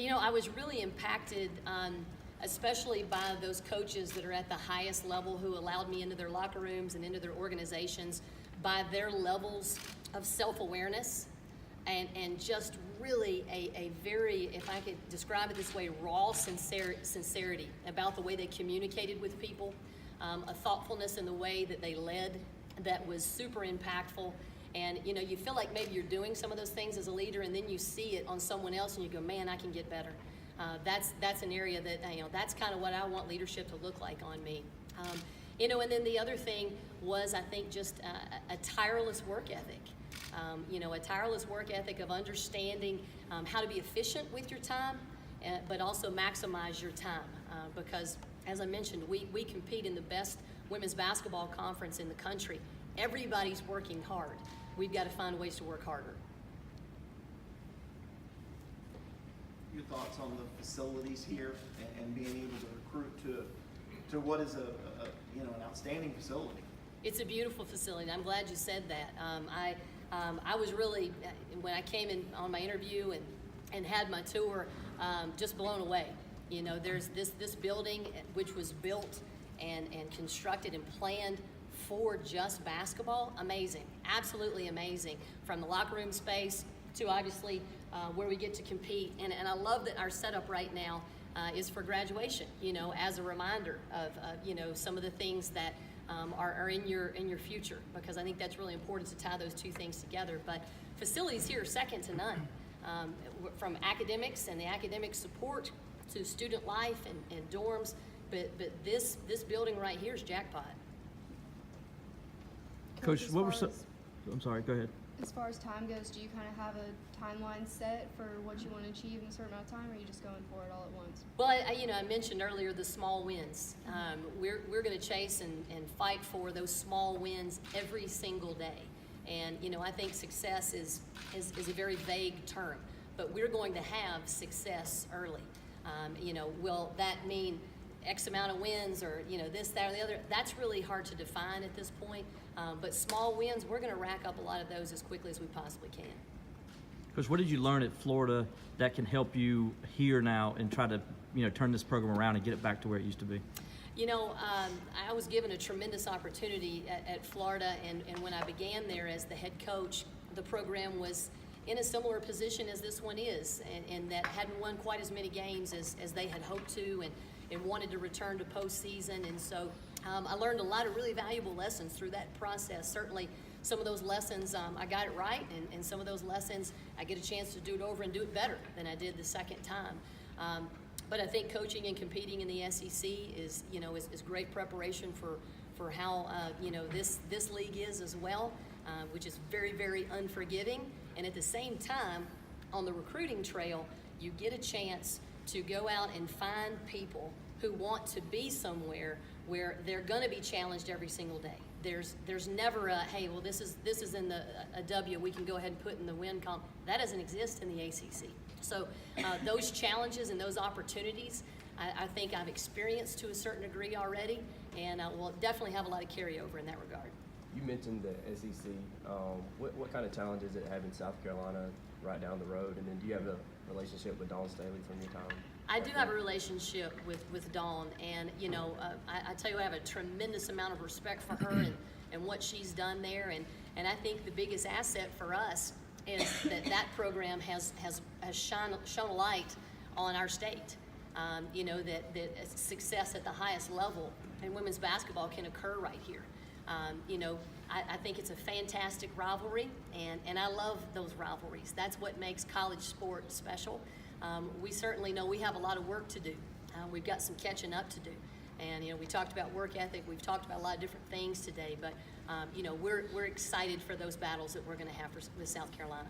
I was really impacted, especially by those coaches that are at the highest level who allowed me into their locker rooms and into their organizations by their levels of self-awareness and just really a very, if I could describe it this way, raw sincerity about the way they communicated with people, a thoughtfulness in the way that they led that was super impactful. And you feel like maybe you're doing some of those things as a leader, and then you see it on someone else, and you go, "Man, I can get better." That's an area that that's kind of what I want leadership to look like on me. And then the other thing was, I think, just a tireless work ethic. A tireless work ethic of understanding how to be efficient with your time, but also maximize your time. Because, as I mentioned, we compete in the best women's basketball conference in the country. Everybody's working hard. We've got to find ways to work harder. Your thoughts on the facilities here and being able to recruit to what is an outstanding facility? It's a beautiful facility. I'm glad you said that. I was really, when I came in on my interview and had my tour, just blown away. There's this building which was built and constructed and planned for just basketball. Amazing, absolutely amazing. From the locker room space to obviously where we get to compete. And I love that our setup right now is for graduation, as a reminder of, some of the things that are in your future, because I think that's really important to tie those two things together. But facilities here are second to none, from academics and the academic support to student life and dorms. But this building right here is jackpot. Coach, I'm sorry, go ahead. As far as time goes, do you kind of have a timeline set for what you want to achieve in a certain amount of time, or are you just going for it all at once? Well, I mentioned earlier the small wins. We're going to chase and fight for those small wins every single day. And I think success is a very vague term, but we're going to have success early. Will that mean X amount of wins or this, that, or the other? That's really hard to define at this point. But small wins, we're going to rack up a lot of those as quickly as we possibly can. Coach, what did you learn at Florida that can help you here now and try to turn this program around and get it back to where it used to be? I was given a tremendous opportunity at Florida, and when I began there as the head coach, the program was in a similar position as this one is, and that hadn't won quite as many games as they had hoped to, and wanted to return to postseason. And so I learned a lot of really valuable lessons through that process. Certainly some of those lessons I got it right, and some of those lessons I get a chance to do it over and do it better than I did the second time. But I think coaching and competing in the SEC is great preparation for how this league is as well, which is very, very unforgiving. And at the same time, on the recruiting trail, you get a chance to go out and find people who want to be somewhere where they're going to be challenged every single day. There's never a, hey, well, this is in a W, we can go ahead and put in the win column. That doesn't exist in the ACC. So those challenges and those opportunities, I think I've experienced to a certain degree already, and we'll definitely have a lot of carryover in that regard. You mentioned the SEC. What kind of challenges is it having South Carolina right down the road? And then do you have a relationship with Dawn Staley from your time? I do have a relationship with Dawn, and I tell you, I have a tremendous amount of respect for her and what she's done there, and I think the biggest asset for us is that program has shone a light on our state. That success at the highest level in women's basketball can occur right here. I think it's a fantastic rivalry, and I love those rivalries. That's what makes college sport special. We certainly know we have a lot of work to do. We've got some catching up to do. And we talked about work ethic. We've talked about a lot of different things today. But we're excited for those battles that we're going to have with South Carolina.